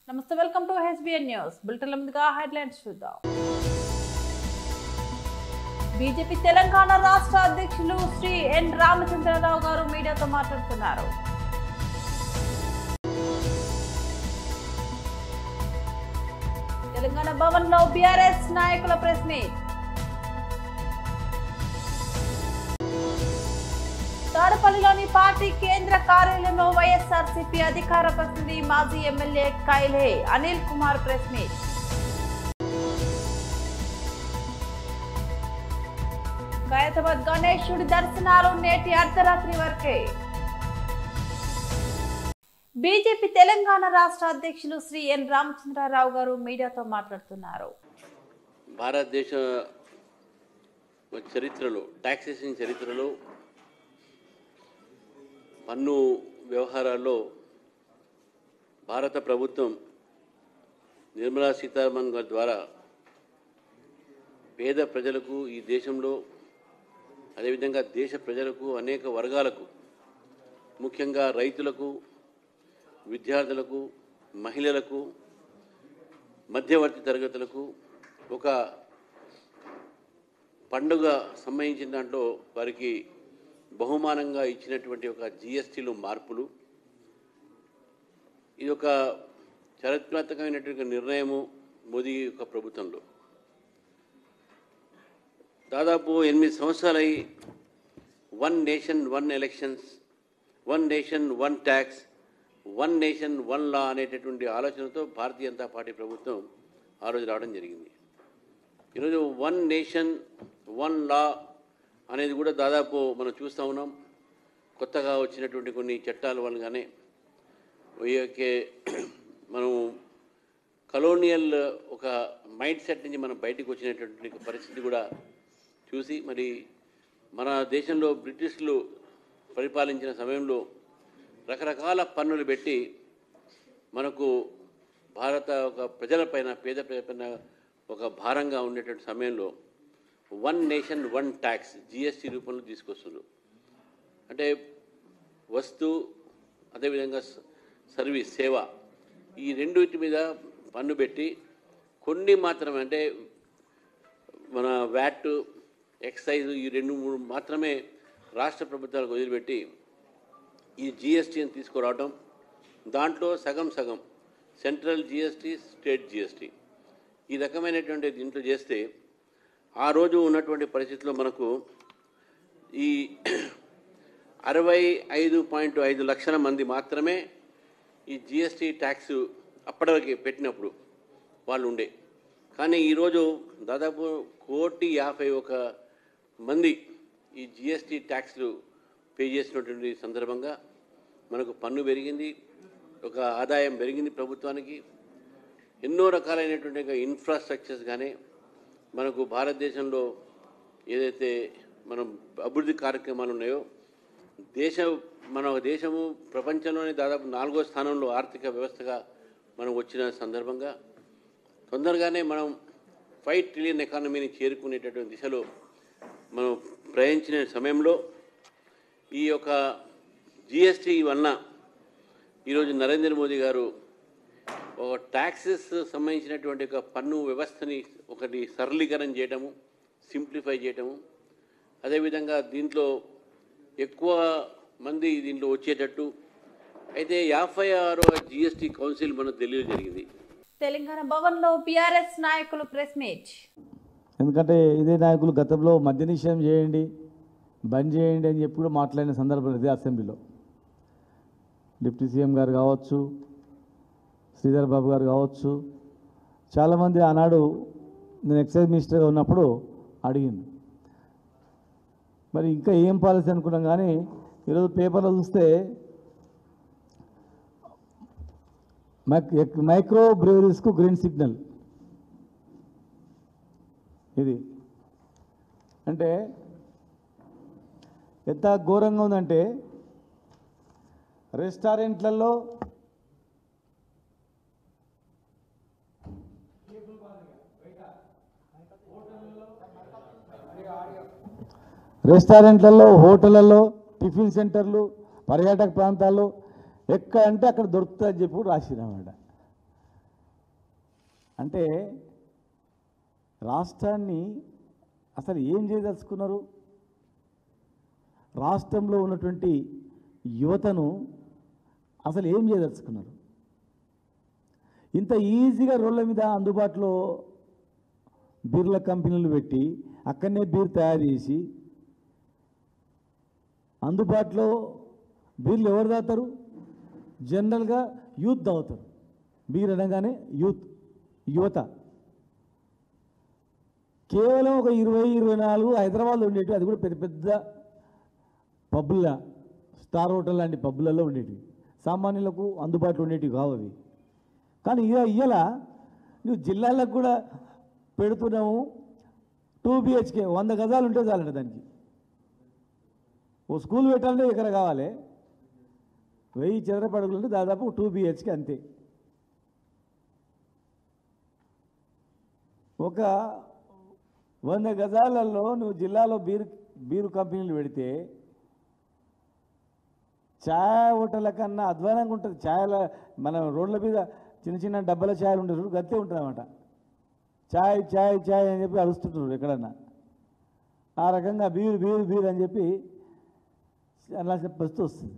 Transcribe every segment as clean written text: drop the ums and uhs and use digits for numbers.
నమస్తే welcome to HBN news bulletin ముందుగా headlines చూద్దాం. బీజేపీ తెలంగాణ రాష్ట్ర అధ్యక్షులు శ్రీ ఎన్ రామచంద్రరావు గారు మీడియాతో మాట్లాడుతున్నారు. తెలంగాణ భవన్ లో బీఆర్ఎస్ నాయకుల ప్రెస్ మీట్. తాడపల్లిలోని పార్టీ కేంద్ర కార్యాలయంలో వైఎస్ఆర్సీపీ అధికార ప్రతినిధి మాజీ MLA కైలే Anil Kumar press meet. Khairatabad గణేశుడి దర్శనాలు నేటి అర్ధరాత్రి వరకే. బీజేపీ తెలంగాణ రాష్ట్ర అధ్యక్షులు శ్రీ ఎన్ రామచంద్రరావు గారు మీడియాతో మాట్లాడుతున్నారు. భారతదేశ చరిత్రలో టాక్సేషన్ చరిత్రలో పన్ను వ్యవహారాల్లో భారత ప్రభుత్వం నిర్మలా సీతారామన్ గారి ద్వారా పేద ప్రజలకు ఈ దేశంలో అదేవిధంగా దేశ ప్రజలకు అనేక వర్గాలకు ముఖ్యంగా రైతులకు విద్యార్థులకు మహిళలకు మధ్యవర్తి తరగతులకు ఒక పండుగ సంబంధించిన దాంట్లో వారికి బహుమానంగా ఇచ్చినటువంటి ఒక జిఎస్టీలో మార్పులు ఇది ఒక చారిత్రాత్మకమైనటువంటి నిర్ణయము మోదీ యొక్క ప్రభుత్వంలో. దాదాపు 8 సంవత్సరాలై one nation one elections, one nation one tax, one nation one law అనేటటువంటి ఆలోచనతో భారతీయ జనతా పార్టీ ప్రభుత్వం ఆ రోజు రావడం జరిగింది. ఈరోజు వన్ నేషన్ వన్ లా అనేది కూడా దాదాపు మనం చూస్తూ ఉన్నాం. కొత్తగా వచ్చినటువంటి కొన్ని చట్టాల వల్లగానే మనం కలోనియల్ ఒక మైండ్ సెట్ నుంచి మనం బయటకు వచ్చినటువంటి పరిస్థితి కూడా చూసి మరి మన దేశంలో బ్రిటిష్లు పరిపాలించిన సమయంలో రకరకాల పన్నులు పెట్టి మనకు భారత ఒక ప్రజలపైన పేద ప్రజలపైన ఒక భారంగా ఉండేటువంటి సమయంలో one nation one tax GST రూపంలో తీసుకొస్తున్నారు. అంటే వస్తు అదేవిధంగా సర్వీస్ సేవ ఈ రెండింటి మీద పన్ను పెట్టి కొన్ని మాత్రమే అంటే మన వ్యాట్ ఎక్సైజ్ ఈ 2-3 మాత్రమే రాష్ట్ర ప్రభుత్వాలకు వదిలిపెట్టి ఈ జిఎస్టీని తీసుకురావడం, దాంట్లో సగం సెంట్రల్ జిఎస్టీ స్టేట్ జిఎస్టీ ఈ రకమైనటువంటి దీంట్లో చేస్తే ఆ రోజు ఉన్నటువంటి పరిస్థితుల్లో మనకు ఈ 65.5 లక్షల మంది మాత్రమే ఈ జిఎస్టీ ట్యాక్స్ అప్పటివరకు పెట్టినప్పుడు వాళ్ళు ఉండే. కానీ ఈరోజు దాదాపు 1,51,00,000 మంది ఈ జిఎస్టీ ట్యాక్స్లు పే చేసినటువంటి సందర్భంగా మనకు పన్ను పెరిగింది, ఒక ఆదాయం పెరిగింది ప్రభుత్వానికి. ఎన్నో రకాలైనటువంటి ఇన్ఫ్రాస్ట్రక్చర్స్ కానీ మనకు భారతదేశంలో ఏదైతే మనం అభివృద్ధి కార్యక్రమాలు ఉన్నాయో మన దేశము ప్రపంచంలోనే దాదాపు 4వ స్థానంలో ఆర్థిక వ్యవస్థగా మనం వచ్చిన సందర్భంగా తొందరగానే మనం 5 ట్రిలియన్ ఎకానమీని చేరుకునేటటువంటి దిశలో మనం ప్రయాణించిన సమయంలో ఈ యొక్క జిఎస్టీ వలన ఈరోజు నరేంద్ర మోదీ గారు ఒక ట్యాక్సెస్ సంబంధించినటువంటి ఒక పన్ను వ్యవస్థని ఒకటి సరళీకరణ చేయటము, సింప్లిఫై చేయటము, అదేవిధంగా దీంట్లో ఎక్కువ మంది దీంట్లో వచ్చేటట్టు అయితే 56వ జిఎస్టీ కౌన్సిల్ మన ఢిల్లీలో జరిగింది. తెలంగాణ భవన్ లో బీఆర్ఎస్ నాయకులు ప్రెస్ మీట్. ఎందుకంటే ఇదే నాయకులు గతంలో మద్య నిషేధం చేయండి, బంద్ చేయండి అని చెప్పి కూడా మాట్లాడిన సందర్భం ఇది. అసెంబ్లీలో డిప్యూటీ సీఎం గారు కావచ్చు, శ్రీధర్ బాబు గారు కావచ్చు, చాలామంది ఆనాడు నేను ఎక్సైజ్ మినిస్టర్గా ఉన్నప్పుడు అడిగింది. మరి ఇంకా ఏం పాలసీ అనుకున్నాం కానీ ఈరోజు పేపర్లో చూస్తే మైక్రో బ్రేవరీస్కు గ్రీన్ సిగ్నల్. ఇది అంటే ఎంత ఘోరంగా ఉందంటే రెస్టారెంట్లలో హోటళ్ళల్లో టిఫిన్ సెంటర్లు పర్యాటక ప్రాంతాల్లో ఎక్కడంటే అక్కడ దొరుకుతుందని చెప్పి రాసిరన్నమాట. అంటే రాష్ట్రాన్ని అసలు ఏం చేయదలుచుకున్నారు? రాష్ట్రంలో ఉన్నటువంటి యువతను అసలు ఏం చేయదలుచుకున్నారు? ఇంత ఈజీగా రోడ్ల మీద అందుబాటులో బీర్ల కంపెనీలు పెట్టి అక్కడనే బీర్ తయారు చేసి అందుబాటులో బీర్లు ఎవరు తాగుతారు? జనరల్గా యూత్ తాగుతారు. బీర్ అనగానే యువత. కేవలం ఒక 20-24 హైదరాబాద్లో ఉండేవి, అది కూడా పెద్ద పెద్ద పబ్బుల స్టార్ హోటల్ లాంటి పబ్బులలో ఉండేటివి, సామాన్యులకు అందుబాటులో ఉండేటివి కావు అవి. కానీ ఇవాళ నువ్వు జిల్లాలకు కూడా పెడుతున్నావు. 2 BHK 100 గజాలు ఉంటే చాలంట దానికి. ఓ స్కూల్ పెట్టాలంటే ఎక్కడ కావాలి? 1000 చదరపు అడుగులు అంటే దాదాపు 2 BHK అంతే. ఒక 100 గజాలలో నువ్వు జిల్లాలో బీరు కంపెనీలు పెడితే ఛాయ్ హోటళ్ళ కన్నా అధ్వానంగా ఉంటుంది. ఛాయల మన రోడ్ల మీద చిన్న చిన్న డబ్బాల ఛాయలు ఉంటుంది, గత్తే ఉంటుంది అన్నమాట. ఛాయ్ ఛాయ్ ఛాయ్ అని చెప్పి అరుస్తుంటారు ఎక్కడన్నా. ఆ రకంగా బీరు అని చెప్పి అలా పరిస్థితి వస్తుంది.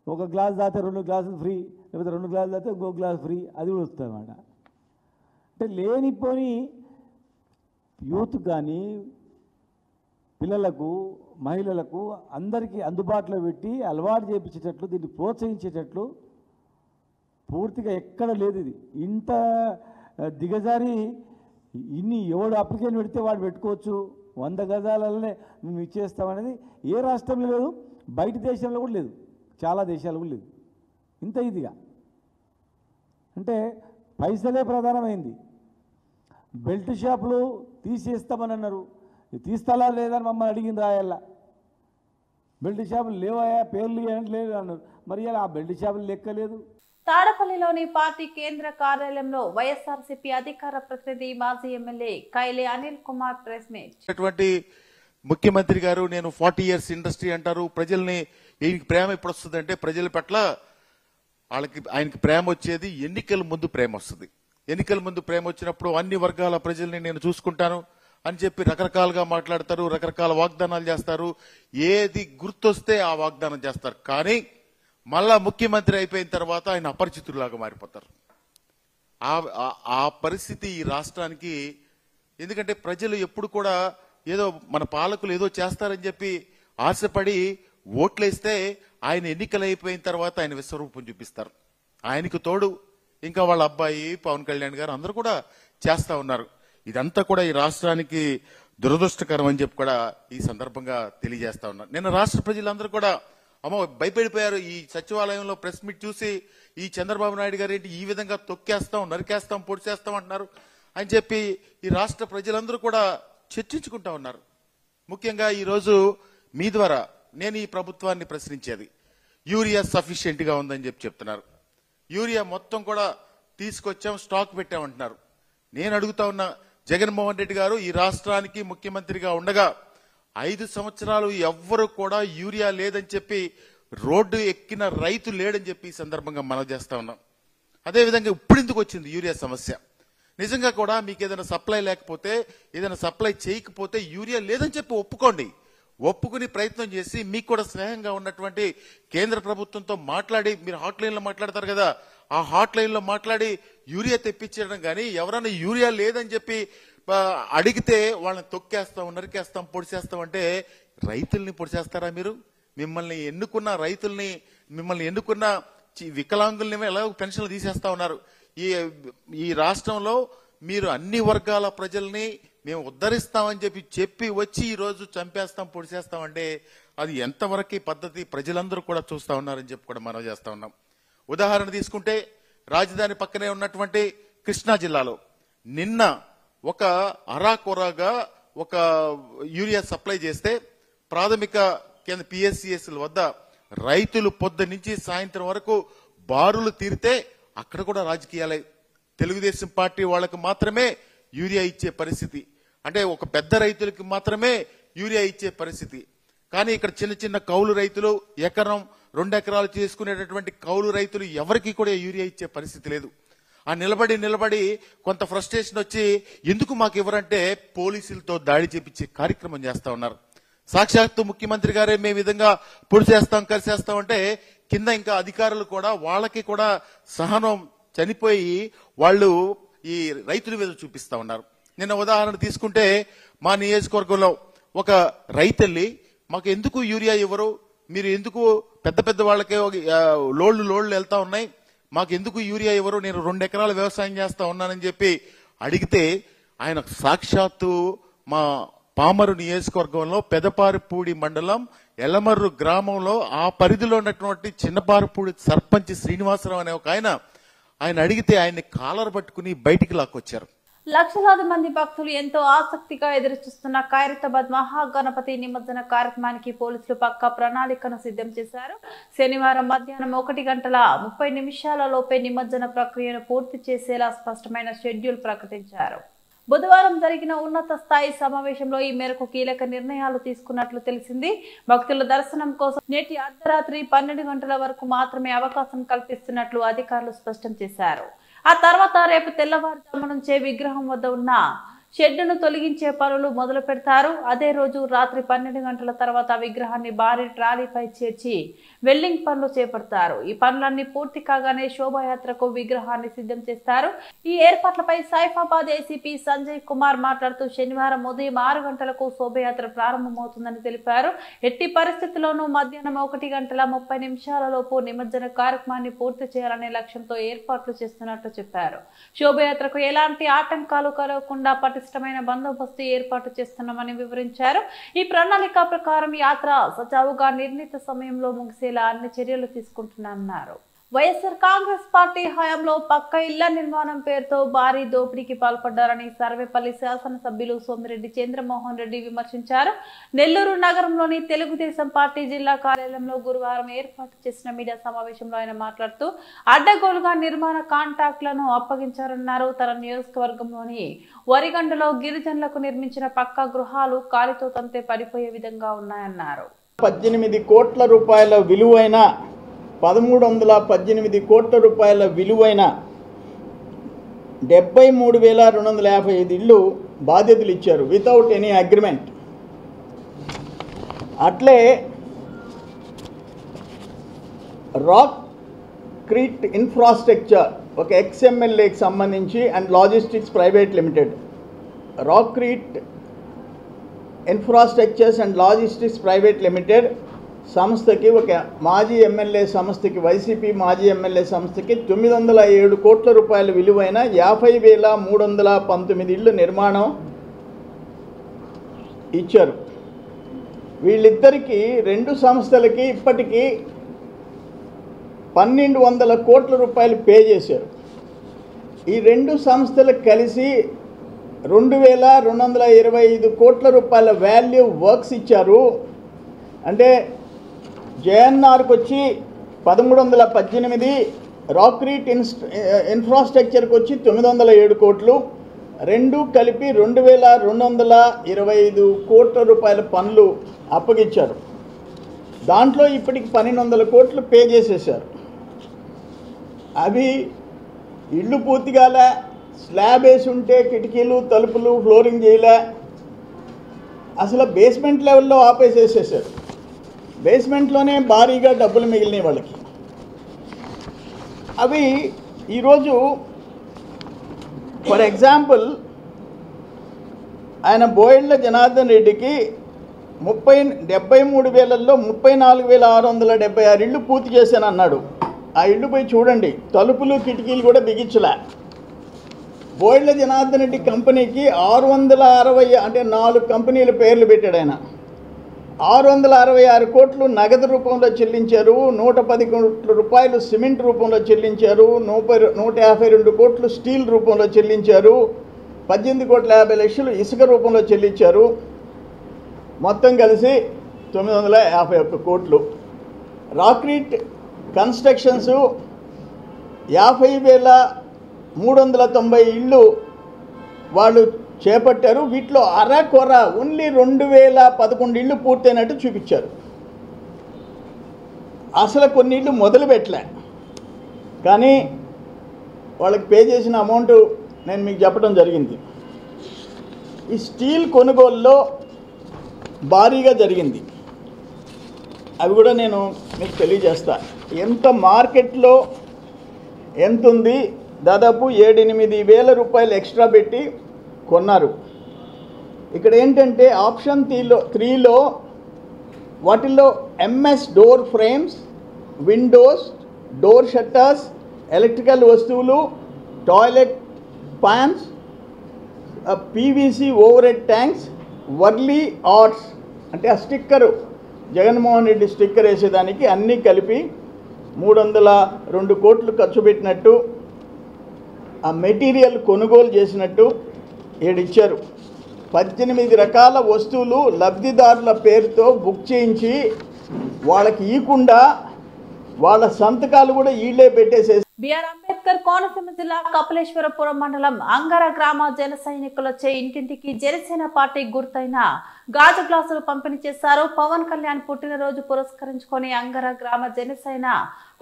ఒక గ్లాస్ దాతే 2 గ్లాసులు ఫ్రీ, లేకపోతే 2 గ్లాసులు దాతే ఇంకో గ్లాస్ ఫ్రీ, అది కూడా వస్తుంది అన్నమాట. అంటే లేనిపోని యూత్ కానీ పిల్లలకు మహిళలకు అందరికీ అందుబాటులో పెట్టి అలవాటు చేయించేటట్లు, దీన్ని ప్రోత్సహించేటట్లు పూర్తిగా ఎక్కడ లేదు. ఇది ఇంత దిగజారి ఎవడు అప్లికేషన్ పెడితే వాడు పెట్టుకోవచ్చు, 100 గజాలనే మేము ఇచ్చేస్తామనేది ఏ రాష్ట్రంలో లేదు, బయట దేశంలో కూడా లేదు, చాలా దేశాలు కూడా లేదు. ఇంత ఇదిగా అంటే పైసలే ప్రధానమైంది. బెల్ట్ షాపులు తీసేస్తామని అన్నారు, తీస్తాలా లేదని మమ్మల్ని అడిగింది రాయల్లా. బెల్ట్ షాపులు లేవాయా, పేర్లు లేదు అన్నారు. మరి ఇలా ఆ బెల్ట్ షాపులు లెక్కలేదు. తాడపల్లిలోని పార్టీ కేంద్ర కార్యాలయంలో వైఎస్ఆర్సీపీ అధికార ప్రతినిధి మాజీ MLA కైలే Anil Kumar press meet. ముఖ్యమంత్రి గారు నేను 40 years ఇండస్ట్రీ అంటారు. ప్రజల్ని ఈయనకి ప్రేమ ఎప్పుడు వస్తుంది అంటే ప్రజల పట్ల ఆయనకి ప్రేమ వచ్చేది ఎన్నికల ముందు ప్రేమ వస్తుంది. ఎన్నికల ముందు ప్రేమ వచ్చినప్పుడు అన్ని వర్గాల ప్రజల్ని నేను చూసుకుంటాను అని చెప్పి రకరకాలుగా మాట్లాడతారు, రకరకాల వాగ్దానాలు చేస్తారు. ఏది గుర్తొస్తే ఆ వాగ్దానం చేస్తారు. కానీ మళ్ళా ముఖ్యమంత్రి అయిపోయిన తర్వాత ఆయన అపరిచితులాగా మారిపోతారు. ఆ పరిస్థితి ఈ రాష్ట్రానికి. ఎందుకంటే ప్రజలు ఎప్పుడు కూడా ఏదో మన పాలకులు ఏదో చేస్తారని చెప్పి ఆశపడి ఓట్లేస్తే ఆయన ఎన్నికలు అయిపోయిన తర్వాత ఆయన విశ్వరూపం చూపిస్తారు. ఆయనకు తోడు ఇంకా వాళ్ళ అబ్బాయి పవన్ కళ్యాణ్ గారు అందరూ కూడా చేస్తా ఉన్నారు. ఇదంతా కూడా ఈ రాష్ట్రానికి దురదృష్టకరం అని చెప్పి కూడా ఈ సందర్భంగా తెలియజేస్తా ఉన్నారు. నిన్న రాష్ట్ర ప్రజలందరూ కూడా భయపడిపోయారు. ఈ సచివాలయంలో ప్రెస్ మీట్ చూసి ఈ చంద్రబాబు నాయుడు గారు ఏంటి ఈ విధంగా తొక్కేస్తాం, నరికేస్తాం, పొడిచేస్తాం అంటున్నారు అని చెప్పి ఈ రాష్ట్ర ప్రజలందరూ కూడా చర్చించుకుంటా ఉన్నారు. ముఖ్యంగా ఈరోజు మీ ద్వారా నేను ఈ ప్రభుత్వాన్ని ప్రశ్నించేది, యూరియా సఫిషియెంట్ గా ఉందని చెప్పి చెప్తున్నారు. యూరియా మొత్తం కూడా తీసుకొచ్చాం, స్టాక్ పెట్టామంటున్నారు. నేను అడుగుతా ఉన్నా, జగన్మోహన్ రెడ్డి గారు ఈ రాష్ట్రానికి ముఖ్యమంత్రిగా ఉండగా 5 సంవత్సరాలు ఎవ్వరు కూడా యూరియా లేదని చెప్పి రోడ్డు ఎక్కిన రైతు లేడని చెప్పి ఈ సందర్భంగా మనం చేస్తా ఉన్నాం. అదేవిధంగా ఇప్పుడు ఎందుకు వచ్చింది యూరియా సమస్య? నిజంగా కూడా మీకు ఏదైనా సప్లై లేకపోతే, ఏదైనా సప్లై చేయకపోతే యూరియా లేదని చెప్పి ఒప్పుకోండి. ఒప్పుకుని ప్రయత్నం చేసి మీకు కూడా స్నేహంగా ఉన్నటువంటి కేంద్ర ప్రభుత్వంతో మాట్లాడి, మీరు హాట్ లైన్ లో మాట్లాడతారు కదా, ఆ హాట్ లైన్ లో మాట్లాడి యూరియా తెప్పించడం. కానీ ఎవరైనా యూరియా లేదని చెప్పి అడిగితే వాళ్ళని తొక్కేస్తాం, నరికేస్తాం, పొడిచేస్తాం అంటే రైతుల్ని పొడిచేస్తారా మీరు? మిమ్మల్ని ఎన్నుకున్న రైతుల్ని, మిమ్మల్ని ఎన్నుకున్న వికలాంగుల్ని ఎలా పెన్షన్లు తీసేస్తా ఉన్నారు. ఈ రాష్ట్రంలో మీరు అన్ని వర్గాల ప్రజల్ని మేము ఉద్ధరిస్తామని చెప్పి వచ్చి ఈ రోజు చంపేస్తాం, పొడిచేస్తాం అంటే అది ఎంతవరకు పద్ధతి? ప్రజలందరూ కూడా చూస్తా ఉన్నారని చెప్పి కూడా మనం చేస్తా ఉన్నాం. ఉదాహరణ తీసుకుంటే రాజధాని పక్కనే ఉన్నటువంటి కృష్ణా జిల్లాలో నిన్న ఒక అరాకొరాగా ఒక యూరియా సప్లై చేస్తే ప్రాథమిక కేంద్ర పిఎస్సిఎస్ల వద్ద రైతులు పొద్దు నుంచి సాయంత్రం వరకు బారులు తీరితే అక్కడ కూడా రాజకీయాలే. తెలుగుదేశం పార్టీ వాళ్ళకి మాత్రమే యూరియా ఇచ్చే పరిస్థితి, అంటే ఒక పెద్ద రైతులకి మాత్రమే యూరియా ఇచ్చే పరిస్థితి. కానీ ఇక్కడ చిన్న చిన్న కౌలు రైతులు, 1-2 ఎకరాలు చేసుకునేటటువంటి కౌలు రైతులు ఎవరికి కూడా యూరియా ఇచ్చే పరిస్థితి లేదు. ఆ నిలబడి కొంత ఫ్రస్ట్రేషన్ వచ్చి ఎందుకు మాకు ఇవ్వరంటే పోలీసులతో దాడి చేపించే కార్యక్రమం చేస్తా ఉన్నారు. సాక్షాత్తు ముఖ్యమంత్రి గారే మేము విధంగా పొడి చేస్తాం కలిసేస్తాం అంటే కింద ఇంకా అధికారులు కూడా వాళ్ళకి కూడా సహనం చనిపోయి వాళ్ళు ఈ రైతుల మీద చూపిస్తా ఉన్నారు. నిన్న ఉదాహరణ తీసుకుంటే మా నియోజకవర్గంలో ఒక రైతల్లి మాకు ఎందుకు యూరియా ఇవ్వరు, మీరు ఎందుకు పెద్ద పెద్ద వాళ్ళకే లోళ్లు వెళ్తా ఉన్నాయి, మాకు ఎందుకు యూరియా ఇవ్వరు, నేను 2 ఎకరాల వ్యవసాయం చేస్తా ఉన్నానని చెప్పి అడిగితే ఆయన సాక్షాత్తు మా పామరు నియోజకవర్గంలో పెదపారిపూడి మండలం ఎలమర్రు గ్రామంలో ఆ పరిధిలో ఉన్నటువంటి చిన్నపారిపూడి సర్పంచ్ శ్రీనివాసరావు అనే ఒక ఆయన అడిగితే ఆయన్ని కాలర్ పట్టుకుని బయటికి లాక్కొచ్చారు. లక్షలాది మంది భక్తులు ఎంతో ఆసక్తిగా ఎదురుచూస్తున్న ఖైరతాబాద్ మహాగణపతి నిమజ్జన కార్యక్రమానికి పోలీసులు పక్కా ప్రణాళికను సిద్ధం చేశారు. శనివారం మధ్యాహ్నం 1:30 లోపే నిమజ్జన ప్రక్రియను పూర్తి చేసేలా స్పష్టమైన షెడ్యూల్ ప్రకటించారు. బుధవారం జరిగిన ఉన్నత స్థాయి సమావేశంలో ఈ మేరకు కీలక నిర్ణయాలు తీసుకున్నట్లు తెలిసింది. భక్తుల దర్శనం కోసం నేటి అర్ధరాత్రి 12 గంటల వరకు మాత్రమే అవకాశం కల్పిస్తున్నట్లు అధికారులు స్పష్టం చేశారు. ఆ తర్వాత రేపు తెల్లవారుజాము నుంచే విగ్రహం వద్ద ఉన్న షెడ్డును తొలగించే పనులు మొదలు పెడతారు. అదే రోజు రాత్రి 12 గంటల తర్వాత విగ్రహాన్ని భారీ ట్రాలీపై చేర్చి వెల్డింగ్ పనులు చేపడతారు. ఈ పనులన్నీ పూర్తి కాగానే శోభాయాత్రకు విగ్రహాన్ని సిద్ధం చేస్తారు. ఈ ఏర్పాట్లపై సైఫాబాద్ ఏసీపీ సంజయ్ కుమార్ మాట్లాడుతూ శనివారం ఉదయం 6 గంటలకు శోభయాత్ర ప్రారంభమవుతుందని తెలిపారు. ఎట్టి పరిస్థితుల్లోనూ మధ్యాహ్నం 1:30 లోపు నిమజ్జన కార్యక్రమాన్ని పూర్తి చేయాలనే లక్ష్యంతో ఏర్పాట్లు చేస్తున్నట్లు చెప్పారు. శోభయాత్రకు ఎలాంటి ఆటంకాలు కలగకుండా పటిష్టమైన బందోబస్తు ఏర్పాటు చేస్తున్నామని వివరించారు. ఈ ప్రణాళిక ప్రకారం యాత్ర సజావుగా నిర్ణీత సమయంలో ముగిసేలా అన్ని చర్యలు తీసుకుంటున్నారు. వైఎస్ఆర్ కాంగ్రెస్ పార్టీ హయాంలో పక్క ఇళ్ల నిర్మాణం పేరుతో భారీ దోపిడీకి పాల్పడ్డారని సర్వేపల్లి శాసనసభ్యులు సోమిరెడ్డి చంద్రమోహన్ రెడ్డి విమర్శించారు. నెల్లూరు నగరంలోని తెలుగుదేశం పార్టీ జిల్లా కార్యాలయంలో గురువారం ఏర్పాటు చేసిన మీడియా సమావేశంలో ఆయన మాట్లాడుతూ అడ్డగోలుగా నిర్మాణ కాంట్రాక్టులను అప్పగించారన్నారు. తన నియోజకవర్గంలోని వరిగండలో గిరిజనులకు నిర్మించిన పక్కా గృహాలు కాలితో తంతే పడిపోయే విధంగా ఉన్నాయన్నారు. 18 కోట్ల రూపాయల విలువైన 1318 కోట్ల రూపాయల విలువైన 73,255 ఇళ్ళు బాధ్యతలు ఇచ్చారు వితౌట్ ఎనీ అగ్రిమెంట్. అట్లే రాక్ క్రీట్ ఇన్ఫ్రాస్ట్రక్చర్ ఒక ఎక్స్ఎంఎల్ఏకి సంబంధించి and logistics private limited, rock Crete infrastructures and logistics private limited సంస్థకి, ఒక మాజీ ఎమ్మెల్యే సంస్థకి, వైసీపీ మాజీ ఎమ్మెల్యే సంస్థకి 907 కోట్ల రూపాయల విలువైన 50,319 ఇళ్ళు నిర్మాణం ఇచ్చారు. వీళ్ళిద్దరికీ 2 సంస్థలకి ఇప్పటికీ 1,200 కోట్ల రూపాయలు పే చేశారు. ఈ 2 సంస్థలకు కలిసి 2,225 కోట్ల రూపాయల వాల్యూ వర్క్స్ ఇచ్చారు. అంటే జేఎన్ఆర్కి వచ్చి 1318, రాక్రీట్ ఇన్ఫ్రాస్ట్రక్చర్కి వచ్చి 907 కోట్లు, 2 కలిపి 2,225 కోట్ల రూపాయల పనులు అప్పగించారు. దాంట్లో ఇప్పటికి 1,200 కోట్లు పే చేసేసారు. అవి ఇళ్ళు పూర్తిగాలే, స్లాబ్ వేసి ఉంటే కిటికీలు తలుపులు ఫ్లోరింగ్ చేయలే, అసలు బేస్మెంట్ లెవెల్లో ఆపేసేసేసారు. బేస్మెంట్లోనే భారీగా డబ్బులు మిగిలినాయి వాళ్ళకి. అవి ఈరోజు ఫర్ ఎగ్జాంపుల్ ఆయన బోయిళ్ల జనార్దన్ రెడ్డికి 73,000లో 34,676 ఇళ్ళు పూర్తి చేశాను అన్నాడు. ఆ ఇళ్ళు పోయి చూడండి, తలుపులు కిటికీలు కూడా బిగించలే. బోయిళ్ల జనార్దన్ రెడ్డి కంపెనీకి 660, అంటే 4 కంపెనీల పేర్లు పెట్టాడు ఆయన. 666 కోట్లు నగదు రూపంలో చెల్లించారు, 110 కోట్ల రూపాయలు సిమెంట్ రూపంలో చెల్లించారు, 152 కోట్లు స్టీల్ రూపంలో చెల్లించారు, 18,50,00,000 ఇసుక రూపంలో చెల్లించారు. మొత్తం కలిసి 951 కోట్లు. రాక్రీట్ కన్స్ట్రక్షన్స్ 50,390 ఇళ్ళు వాళ్ళు చేపట్టారు. వీటిలో అరకొర ఓన్లీ 2,011 ఇళ్ళు పూర్తయినట్టు చూపించారు. అసలు కొన్ని ఇళ్ళు మొదలు పెట్టలే. కానీ వాళ్ళకి పే చేసిన అమౌంట్ నేను మీకు చెప్పడం జరిగింది. ఈ స్టీల్ కొనుగోలులో భారీగా జరిగింది. అవి కూడా నేను మీకు తెలియజేస్తా. ఎంత మార్కెట్లో ఎంత ఉంది, దాదాపు 7-8 వేల రూపాయలు ఎక్స్ట్రా పెట్టి కొన్నారు. ఇక్కడ ఏంటంటే ఆప్షన్ 3లో వాటిల్లో MS door frames, windows, door shutters, electrical వస్తువులు, toilet pans, PVC overhead tanks, Warli arts అంటే ఆ స్టిక్కరు జగన్మోహన్ రెడ్డి స్టిక్కర్ వేసేదానికి అన్నీ కలిపి 302 కోట్లు ఖర్చు పెట్టినట్టు, ఆ మెటీరియల్ కొనుగోలు చేసినట్టు ఏడిచ్చారు. 18 రకాల వస్తువులు లబ్ధిదారుల పేరుతో బుక్ చేయించి వాళ్ళకి ఇవ్వకుండా వాళ్ళ సంతకాలు కూడా వీళ్ళే పెట్టేసేసి. బిఆర్ అంబేద్కర్ కోనసీమ జిల్లా కపిలేశ్వరపురం మండలం అంగర గ్రామ జన సైనికులచే ఇంటింటికి జనసేన పార్టీ గుర్తైన గాజు గ్లాసులు పంపిణీ చేశారు. పవన్ కళ్యాణ్ పుట్టినరోజు పురస్కరించుకొని అంగర గ్రామ జనసేన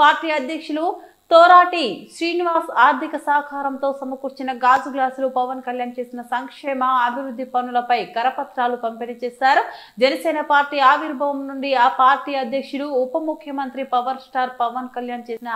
పార్టీ అధ్యక్షులు తోరాటి శ్రీనివాస్ ఆర్థిక సహకారంతో సమకూర్చిన గాజు గ్లాసులు పవన్ కళ్యాణ్ చేసిన సంక్షేమ అభివృద్ధి పనులపై కరపత్రాలు పంపిణీ చేశారు. జనసేన పార్టీ ఆవిర్భావం నుండి ఆ పార్టీ అధ్యక్షుడు ఉప ముఖ్యమంత్రి పవర్ స్టార్ పవన్ కళ్యాణ్ చేసిన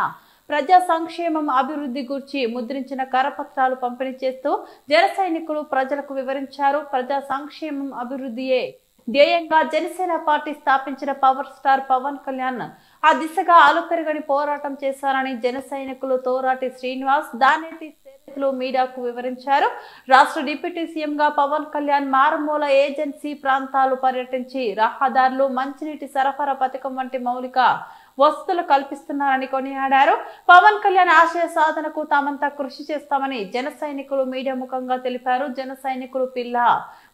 ప్రజా సంక్షేమం అభివృద్ధి గురించి ముద్రించిన కరపత్రాలు పంపిణీ చేస్తూ జన సైనికులు ప్రజలకు వివరించారు. ప్రజా సంక్షేమం అభివృద్ధియే ధ్యేయంగా జనసేన పార్టీ స్థాపించిన పవర్ స్టార్ పవన్ కళ్యాణ్ ఆ దిశగా అలుపెరగని పోరాటం చేశారని జన సైనికులు తోరాటి శ్రీనివాస్ దానేటి సేతులు మీడియాకు వివరించారు. రాష్ట్ర డిప్యూటీ సీఎంగా పవన్ కళ్యాణ్ మారుమూల ఏజెన్సీ ప్రాంతాలు పర్యటించి రహదారులు, మంచినీటి సరఫరా పథకం వంటి మౌలిక వసతులు కల్పిస్తున్నారని కొనియాడారు. పవన్ కళ్యాణ్ ఆశయ సాధనకు తామంతా కృషి చేస్తామని జన సైనికులు మీడియా ముఖంగా తెలిపారు. జన సైనికులు పిల్ల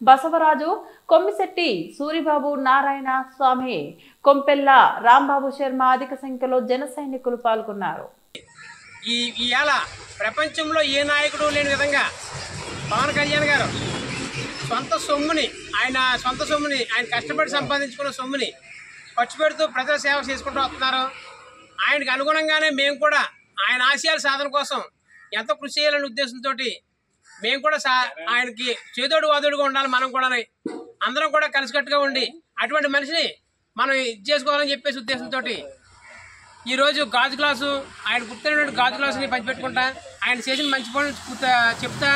బసవరాజు, కొమ్మిశెట్టి సూరిబాబు, నారాయణ స్వామి, కొంపెల్ల రాంబాబు శర్మ అధిక సంఖ్యలో జన సైనికులు పాల్గొన్నారు. ఇవాళ ప్రపంచంలో ఏ నాయకుడు లేని విధంగా పవన్ కళ్యాణ్ గారు సొంత సొమ్ముని ఆయన కష్టపడి సంపాదించుకున్న సొమ్ముని ఖర్చు పెడుతూ ప్రజల సేవ చేసుకుంటూ వస్తున్నారు. ఆయనకు అనుగుణంగానే మేము కూడా ఆయన ఆశయాల సాధన కోసం ఎంతో కృషి చేయాలనే ఉద్దేశంతో మేము కూడా ఆయనకి చేదోడు వాదోడుగా ఉండాలి. మనం కూడా అందరం కూడా కలిసికట్టుగా ఉండి అటువంటి మనిషిని మనం ఇది చేసుకోవాలని చెప్పేసి ఉద్దేశంతో ఈరోజు గాజు గ్లాసు ఆయన గుర్తున్నటువంటి గాజు గ్లాసుని పంచిపెట్టుకుంటా ఆయన చేసిన మంచి పనులు చెప్తా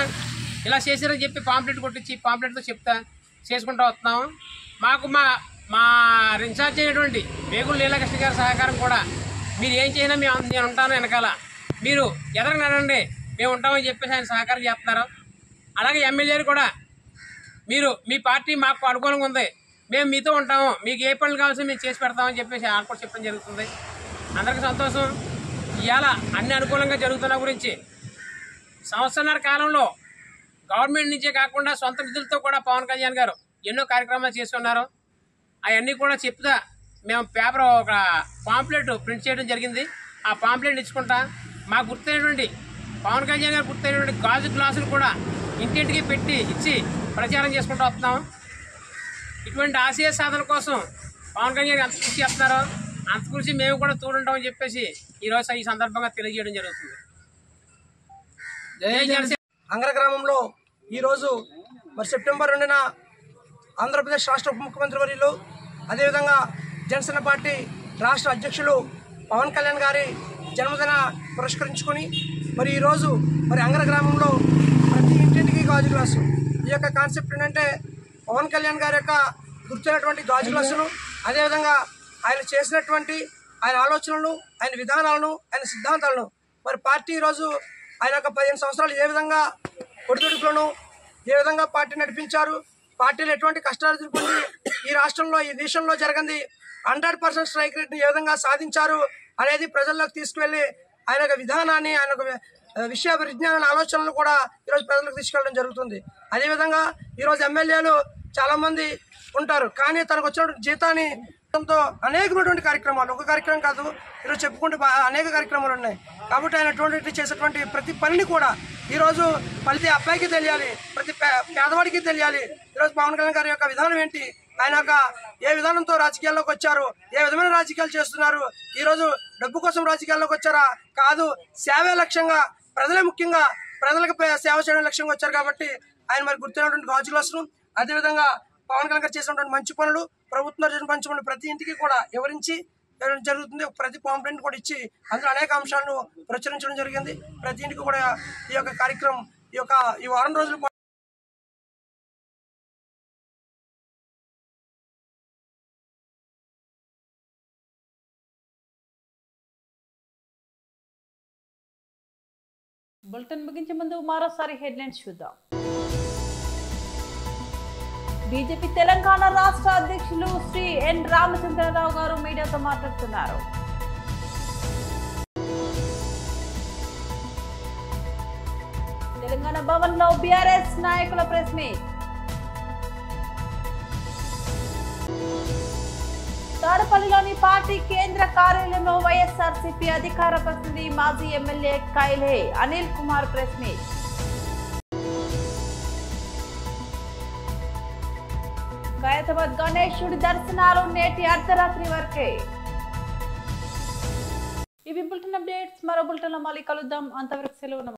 ఇలా చేశారని చెప్పి పాంప్లెట్ కొట్టించి పాంప్లెట్తో చెప్తా చేసుకుంటూ వస్తున్నాము. మాకు మా ఇన్ఛార్జ్ అయినటువంటి వేగుల లీలాకృష్ణ గారి సహకారం కూడా మీరు ఏం చేసినా నేను ఉంటాను వెనకాల, మీరు ఎదరకు నడండి మేము ఉంటామని చెప్పేసి ఆయన సహకారం చేస్తున్నారు. అలాగే ఎమ్మెల్యేలు కూడా మీరు మీ పార్టీ మాకు అనుకూలంగా ఉంది, మేము మీతో ఉంటాము, మీకు ఏ పనులు కావాల్సి మేము చేసి పెడతామని చెప్పేసి ఆయన కూడా చెప్పడం జరుగుతుంది. అందరికీ సంతోషం. ఇవాళ అన్ని అనుకూలంగా జరుగుతున్న గురించి సంవత్సరాల కాలంలో గవర్నమెంట్ నుంచే కాకుండా సొంత నిధులతో కూడా పవన్ కళ్యాణ్ గారు ఎన్నో కార్యక్రమాలు చేస్తున్నారు. అవన్నీ కూడా చెప్తా మేము పేపర్ ఒక పాంప్లెట్ ప్రింట్ చేయడం జరిగింది. ఆ పాంప్లెట్ ఇచ్చుకుంటా మాకు గుర్తైనటువంటి పవన్ కళ్యాణ్ గారు గుర్తైనటువంటి గాజు గ్లాసులు కూడా ఇంటింటికి పెట్టి ఇచ్చి ప్రచారం చేసుకుంటూ వస్తున్నాం. ఇటువంటి ఆశయ సాధన కోసం పవన్ కళ్యాణ్ ఎంత కృషి చేస్తున్నారో అంత కృషి మేము కూడా తోడుంటామని చెప్పేసి ఈరోజు ఈ సందర్భంగా తెలియజేయడం జరుగుతుంది. జై జనసేన. అంగర గ్రామంలో ఈరోజు మరి సెప్టెంబర్ 2న ఆంధ్రప్రదేశ్ రాష్ట్ర ఉప ముఖ్యమంత్రి వర్యులు అదేవిధంగా జనసేన పార్టీ రాష్ట్ర అధ్యక్షులు పవన్ కళ్యాణ్ గారి జన్మదిన పురస్కరించుకొని మరి ఈరోజు మరి అంగర గ్రామంలో ప్రతి ఇంటింటికి గాజు గ్లాసు ఈ యొక్క కాన్సెప్ట్ ఏంటంటే పవన్ కళ్యాణ్ గారి యొక్క గుర్తున్నటువంటి గాజు గ్లాసులు అదేవిధంగా ఆయన చేసినటువంటి ఆయన ఆలోచనలను, ఆయన విధానాలను, ఆయన సిద్ధాంతాలను మరి పార్టీ ఈరోజు ఆయన యొక్క 15 సంవత్సరాలు ఏ విధంగా ఒడిదుడుకులను ఏ విధంగా పార్టీ నడిపించారు, పార్టీలు ఎటువంటి కష్టాలు ఎదుర్కొంది, ఈ రాష్ట్రంలో ఈ దేశంలో జరిగింది 100% స్ట్రైక్ రేట్ని ఏ విధంగా సాధించారు అనేది ప్రజల్లోకి తీసుకువెళ్ళి ఆయన యొక్క విధానాన్ని, ఆయన యొక్క విషయ విజ్ఞాన ఆలోచనలు కూడా ఈరోజు ప్రజలకు తీసుకెళ్ళడం జరుగుతుంది. అదేవిధంగా ఈరోజు ఎమ్మెల్యేలు చాలామంది ఉంటారు, కానీ తనకు వచ్చినటువంటి జీతాన్ని అనేకమైనటువంటి కార్యక్రమాలు, ఒక కార్యక్రమం కాదు ఈరోజు చెప్పుకుంటే అనేక కార్యక్రమాలు ఉన్నాయి. కాబట్టి ఆయన చేసేటువంటి ప్రతి పనిని కూడా ఈరోజు ప్రతి అబ్బాయికి తెలియాలి, ప్రతి పేదవాడికి తెలియాలి. ఈరోజు పవన్ కళ్యాణ్ గారి యొక్క విధానం ఏంటి, ఆయన యొక్క ఏ విధానంతో రాజకీయాల్లోకి వచ్చారు, ఏ విధమైన రాజకీయాలు చేస్తున్నారు, ఈరోజు డబ్బు కోసం రాజకీయాల్లోకి వచ్చారా కాదు, సేవే లక్ష్యంగా ప్రజలే ముఖ్యంగా ప్రజలకు సేవ చేయడం లక్ష్యంగా వచ్చారు కాబట్టి ఆయన మరి గుర్తున్నటువంటి గాజు గ్లాసులు, అదేవిధంగా పవన్ కళ్యాణ్ గారు చేసినటువంటి మంచి పనులు, ప్రభుత్వంలో చేసిన మంచి పనులు ప్రతి ఇంటికి కూడా వివరించి జరుగుతుంది. ప్రతి కాంప్లైంట్ కూడా ఇచ్చి అందులో అనేక అంశాలను ప్రచురించడం జరిగింది. ప్రతి ఇంటికి కూడా ఈ యొక్క కార్యక్రమం ఈ వారం రోజులు బులెటిన్ ముగించే ముందు మరోసారి హెడ్లైన్స్ చూద్దాం. బీజేపీ తెలంగాణ రాష్ట్ర అధ్యక్షులు శ్రీ ఎన్ రామచంద్రరావు గారు మీడియాతో మాట్లాడుతున్నారు. తెలంగాణ భవన్ లో బీఆర్ఎస్ నాయకుల ప్రెస్ మీట్. తాడపల్లిలోని పార్టీ కేంద్ర కార్యాలయంలో వైఎస్ఆర్సీపీ అధికార ప్రతినిధి మాజీ MLA కైలే Anil Kumar press meet. Khairatabad గణేశుడి దర్శనాలు నేటి అర్ధరాత్రి వరకే. ఇవి బులెటిన్ అప్డేట్స్. మరో బులెటిన్ లో మళ్ళీ కలుద్దాం. అంతవరకు సెలవు.